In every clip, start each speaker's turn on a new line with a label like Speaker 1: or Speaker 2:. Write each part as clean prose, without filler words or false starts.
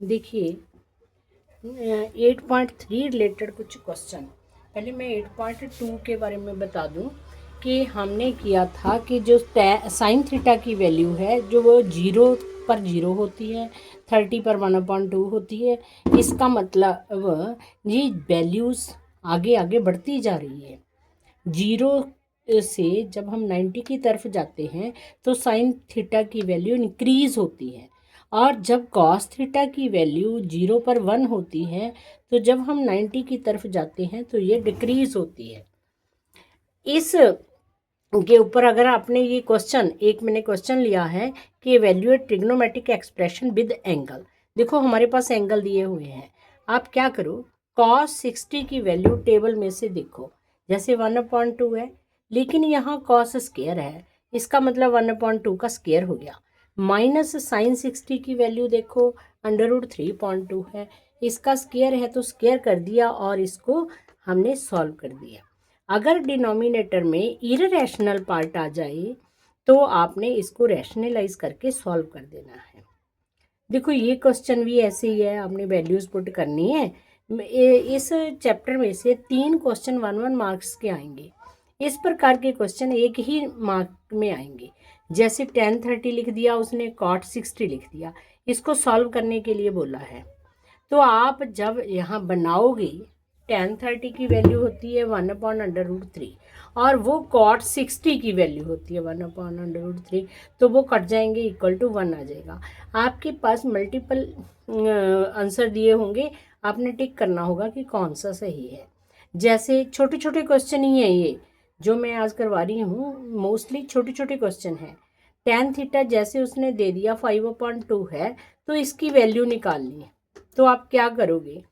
Speaker 1: देखिए 8.3 रिलेटेड कुछ क्वेश्चन। पहले मैं 8.2 के बारे में बता दूं कि हमने किया था कि जो साइन थीटा की वैल्यू है जो वो 0 पर 0 होती है, 30 पर 1/2 होती है। इसका मतलब ये वैल्यूज़ आगे आगे बढ़ती जा रही है। 0 से जब हम 90 की तरफ जाते हैं तो साइन थीटा की वैल्यू इंक्रीज होती है, और जब कॉस थीटा की वैल्यू 0 पर 1 होती है तो जब हम 90 की तरफ जाते हैं तो ये डिक्रीज होती है। इस के ऊपर अगर आपने ये क्वेश्चन, एक मैंने क्वेश्चन लिया है कि evaluate trigonometric expression with angle. देखो हमारे पास एंगल दिए हुए हैं, आप क्या करो, cos 60 की वैल्यू टेबल में से देखो। जैसे 1/2 है, लेकिन यहाँ cos स्क्वायर है, इसका मतलब 1/2 का स्क्वायर हो गया। माइनस साइन 60 की वैल्यू देखो, √3.2 है, इसका स्क्वायर है तो स्क्वायर कर दिया और इसको हमने सॉल्व कर दिया। अगर डिनोमिनेटर में इररेशनल पार्ट आ जाए तो आपने इसको रैशनलाइज करके सॉल्व कर देना है। देखो ये क्वेश्चन भी ऐसे ही है, आपने वैल्यूज पुट करनी है। इस चैप्टर में से 3 क्वेश्चन 1 मार्क्स के आएंगे। इस प्रकार के क्वेश्चन एक ही मार्क में आएंगे। जैसे tan 30 लिख दिया उसने, cot 60 लिख दिया, इसको सॉल्व करने के लिए बोला है। तो आप जब यहाँ बनाओगे, tan 30 की वैल्यू होती है 1/√3 और वो cot 60 की वैल्यू होती है 1/√3, तो वो कट जाएंगे, इक्वल टू 1 आ जाएगा। आपके पास मल्टीपल आंसर दिए होंगे, आपने टिक करना होगा कि कौन सा सही है। जैसे छोटे छोटे क्वेश्चन ही है ये जो मैं आज करवा रही हूँ, मोस्टली छोटे छोटे क्वेश्चन हैं। tan थीटा जैसे उसने दे दिया 5/2 है तो इसकी वैल्यू निकालनी है, तो आप क्या करोगे,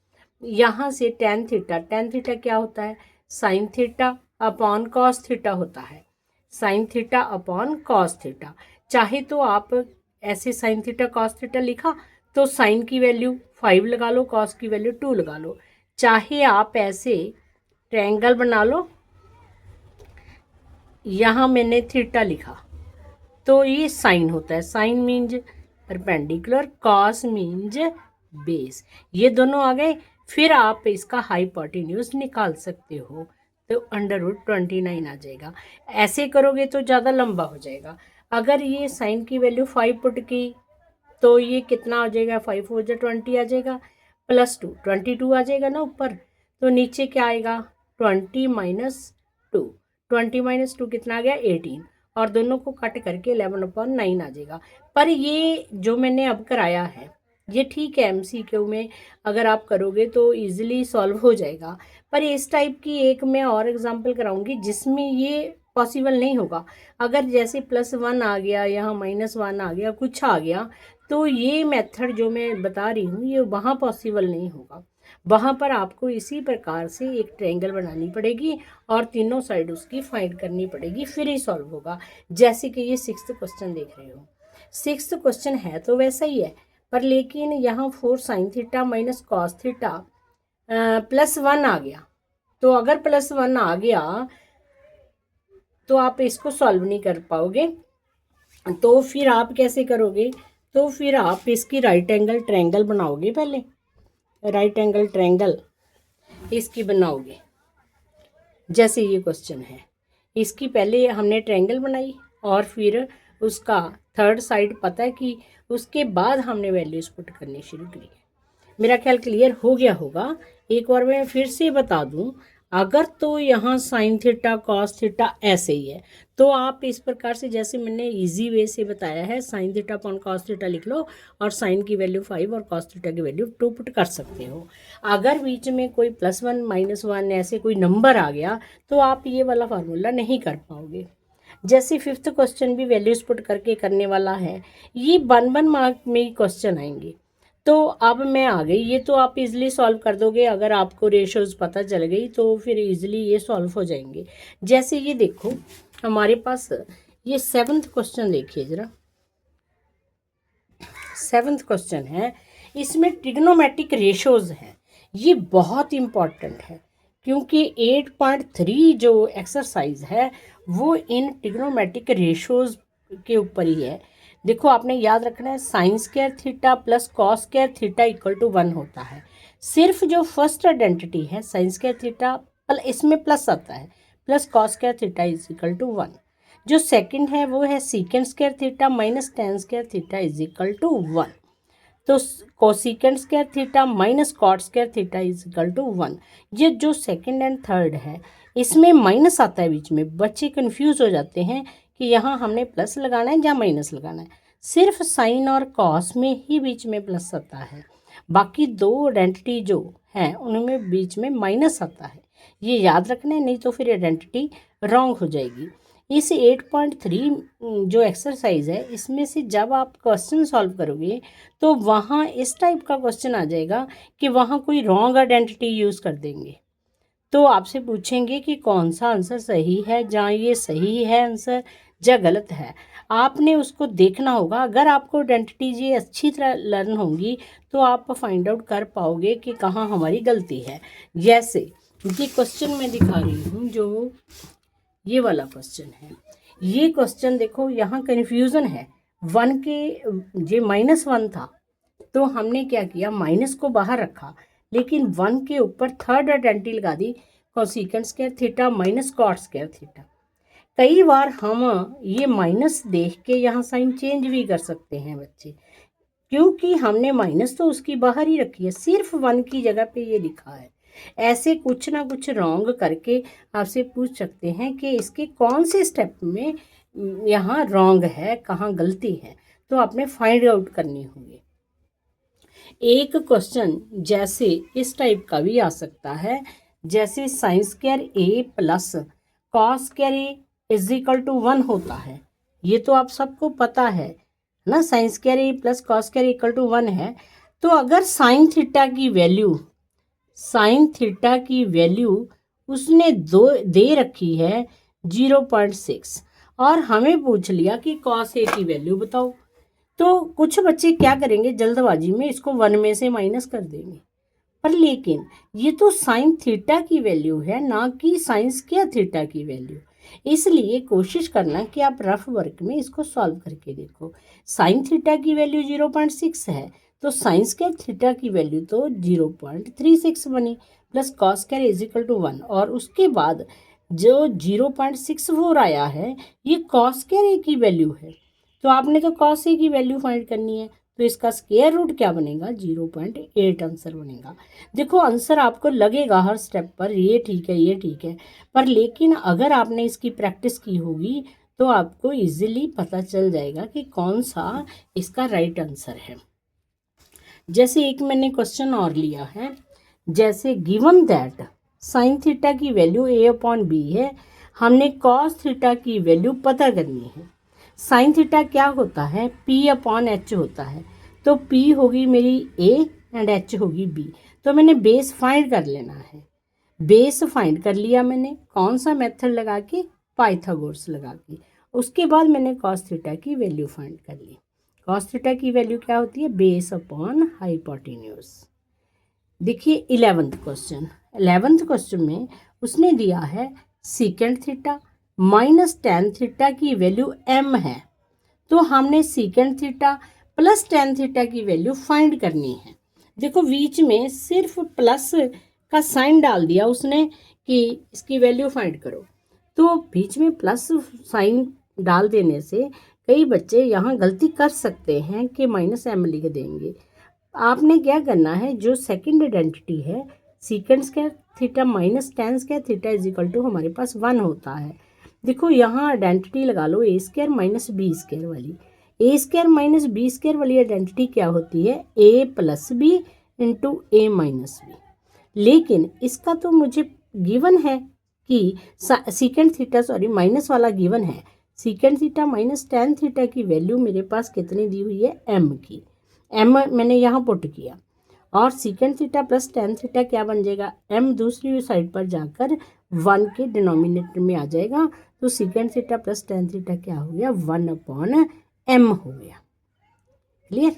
Speaker 1: यहाँ से tan थीटा क्या होता है, sine theta upon cos theta होता है, sine theta upon cos theta. चाहे तो आप ऐसे साइन थीटा कॉस थीटा लिखा तो साइन की वैल्यू 5 लगा लो, कॉस की वैल्यू 2 लगा लो। चाहे आप ऐसे ट्रायंगल बना लो, यहाँ मैंने थीटा लिखा तो ये साइन होता है, sine means perpendicular, cos means base, ये दोनों आ गए। फिर आप इसका हाइपोटेन्यूज निकाल सकते हो, तो √29 आ जाएगा। ऐसे करोगे तो ज़्यादा लंबा हो जाएगा। अगर ये साइन की वैल्यू 5 पुट की तो ये कितना आ जाएगा, 5 4 जा 20 आ जाएगा, +2 22 आ जाएगा ना ऊपर, तो नीचे क्या आएगा, 20 - 2 कितना आ गया, 18, और दोनों को कट करके 11/9 आ जाएगा। पर ये जो मैंने अब कराया है ये ठीक है, MCQ में अगर आप करोगे तो इजीली सॉल्व हो जाएगा। पर इस टाइप की एक मैं और एग्जांपल कराऊंगी जिसमें ये पॉसिबल नहीं होगा। अगर जैसे +1 आ गया, यहाँ -1 आ गया, कुछ आ गया, तो ये मेथड जो मैं बता रही हूँ ये वहाँ पॉसिबल नहीं होगा। वहाँ पर आपको इसी प्रकार से एक ट्रायंगल बनानी पड़ेगी और तीनों साइड उसकी फाइंड करनी पड़ेगी, फिर ही सॉल्व होगा। जैसे कि ये 6th क्वेश्चन देख रहे हो, 6th क्वेश्चन है तो वैसा ही है, पर लेकिन यहाँ 4 sine theta minus cos theta +1 आ गया। तो अगर +1 आ गया तो आप इसको सॉल्व नहीं कर पाओगे, तो फिर आप कैसे करोगे, तो फिर आप इसकी राइट एंगल ट्रायंगल बनाओगे। पहले राइट एंगल ट्रायंगल इसकी बनाओगे, जैसे ये क्वेश्चन है, इसकी पहले हमने ट्रायंगल बनाई और फिर उसका थर्ड साइड पता है कि उसके बाद हमने वैल्यूज पुट करनी शुरू करी। मेरा ख्याल क्लियर हो गया होगा। एक बार मैं फिर से बता दूं, अगर तो यहाँ साइन थीटा कॉस थीटा ऐसे ही है तो आप इस प्रकार से, जैसे मैंने इजी वे से बताया है, sine theta upon cos theta लिख लो और साइन की वैल्यू 5 और कॉस थीटा की वैल्यू 2 पुट कर सकते हो। अगर बीच में कोई +1 -1 ऐसे कोई नंबर आ गया तो आप ये वाला फार्मूला नहीं कर पाओगे। जैसे 5th क्वेश्चन भी वैल्यूज पुट करके करने वाला है, ये 1 मार्क में क्वेश्चन आएंगे। तो अब मैं आ गई, ये तो आप इजीली सॉल्व कर दोगे, अगर आपको रेशोज पता चल गई तो फिर इजीली ये सॉल्व हो जाएंगे। जैसे ये देखो हमारे पास ये 7th क्वेश्चन देखिए ज़रा, 7th क्वेश्चन है, इसमें ट्रिग्नोमेट्रिक रेशोज हैं। ये बहुत इम्पॉर्टेंट है क्योंकि 8.3 जो एक्सरसाइज है वो इन ट्रिग्नोमेट्रिक रेशोज के ऊपर ही है। देखो आपने याद रखना है sine square theta plus cos square theta equal to 1 होता है। सिर्फ जो फर्स्ट आइडेंटिटी है साइन स्क्वायर थीटा इसमें प्लस आता है, plus cos square theta is equal to 1। जो सेकंड है वो है secant square theta minus tan square theta is equal to 1। तो cosecant square theta minus cot square theta is equal to 1। ये जो सेकंड एंड थर्ड है इसमें minus आता है बीच में, बच्चे कंफ्यूज हो जाते हैं कि यहाँ हमने प्लस लगाना है या माइनस लगाना है। सिर्फ साइन और कॉस में ही बीच में प्लस आता है, बाकी दो आइडेंटिटी जो हैं उनमें बीच में माइनस आता है। ये याद रखना है, नहीं तो फिर आइडेंटिटी रॉन्ग हो जाएगी। इस 8.3 जो एक्सरसाइज है इसमें से जब आप क्वेश्चन सॉल्व करोगे तो वहाँ इस टाइप का क्वेश्चन आ जाएगा कि वहाँ कोई रॉन्ग आइडेंटिटी यूज़ कर देंगे। तो आपसे पूछेंगे कि कौन सा आंसर सही है, जहाँ ये सही है आंसर या गलत है, आपने उसको देखना होगा। अगर आपको आइडेंटिटी ये अच्छी तरह लर्न होंगी तो आप फाइंड आउट कर पाओगे कि कहाँ हमारी गलती है। जैसे ये क्वेश्चन मैं दिखा रही हूँ, जो ये वाला क्वेश्चन है, ये क्वेश्चन देखो यहाँ कन्फ्यूज़न है। 1 के ये -1 था तो हमने क्या किया, माइनस को बाहर रखा, लेकिन 1 के ऊपर थर्ड आइडेंटिटी लगा दी cosecant square theta minus cot square theta. कई बार हम ये माइनस देख के यहाँ साइन चेंज भी कर सकते हैं बच्चे, क्योंकि हमने माइनस तो उसकी बाहर ही रखी है, सिर्फ 1 की जगह पे ये लिखा है। ऐसे कुछ ना कुछ रॉन्ग करके आपसे पूछ सकते हैं कि इसके कौन से स्टेप में यहाँ रॉन्ग है, कहाँ गलती है, तो आपने फाइंड आउट करनी होगी। एक क्वेश्चन जैसे इस टाइप का भी आ सकता है, जैसे sine square A plus cos square A is equal to 1 होता है। ये तो आप सबको पता है ना, sine square A plus cos square equal to 1 है। तो अगर साइन थीटा की वैल्यू उसने दे रखी है 0.6 और हमें पूछ लिया कि कॉस ए की वैल्यू बताओ, तो कुछ बच्चे क्या करेंगे, जल्दबाजी में इसको 1 में से माइनस कर देंगे। पर लेकिन ये तो साइन थीटा की वैल्यू है, ना कि साइन स्क्वायर थीटा की वैल्यू। इसलिए कोशिश करना कि आप रफ वर्क में इसको सॉल्व करके देखो। साइन थीटा की वैल्यू 0.6 है तो साइन स्क्वायर थीटा की वैल्यू तो 0.36 बनी, plus cos square is equal to 1, और उसके बाद जो 0.64 आया है ये कॉस स्क्वायर ए की वैल्यू है। तो आपने तो कॉस ए की वैल्यू फाइंड करनी है, तो इसका स्क्वायर रूट क्या बनेगा, 0.8 आंसर बनेगा। देखो आंसर आपको लगेगा हर स्टेप पर ये ठीक है, ये ठीक है, पर लेकिन अगर आपने इसकी प्रैक्टिस की होगी तो आपको इजीली पता चल जाएगा कि कौन सा इसका राइट आंसर है। जैसे एक मैंने क्वेश्चन और लिया है, जैसे गिवन दैट साइन थीटा की वैल्यू a/b है, हमने कॉस थीटा की वैल्यू पता करनी है। साइन थीटा क्या होता है, p/h होता है, तो p होगी मेरी a एंड h होगी b। तो मैंने बेस फाइंड कर लेना है। बेस फाइंड कर लिया मैंने, कौन सा मेथड लगा के, पाइथागोरस लगा के। उसके बाद मैंने कॉस थीटा की वैल्यू फाइंड कर ली। कॉस थीटा की वैल्यू क्या होती है, बेस अपॉन हाइपोटेन्यूज। देखिए 11th क्वेश्चन में उसने दिया है secant theta minus tan theta की वैल्यू m है, तो हमने secant theta plus ten theta की वैल्यू फाइंड करनी है। देखो बीच में सिर्फ प्लस का साइन डाल दिया उसने कि इसकी वैल्यू फाइंड करो, तो बीच में प्लस साइन डाल देने से कई बच्चे यहाँ गलती कर सकते हैं कि -m लिख देंगे। आपने क्या करना है, जो सेकंड आइडेंटिटी है secant square theta minus tan square theta is equal to हमारे पास 1 होता है। देखो यहाँ आइडेंटिटी लगा लो a square minus b square वाली। a square minus b square वाली आइडेंटिटी क्या होती है, a plus b into a minus b। लेकिन इसका तो मुझे गिवन है कि सीकेंड थीटा माइनस वाला गिवन है, secant theta minus tan theta की वैल्यू मेरे पास कितनी दी हुई है, m की। m मैंने यहाँ पुट किया, और secant theta plus tan theta क्या बन जाएगा, m दूसरी साइड पर जाकर 1 के डिनोमिनेटर में आ जाएगा, तो secant theta plus tan theta क्या हो गया, 1/m हो गया। क्लियर।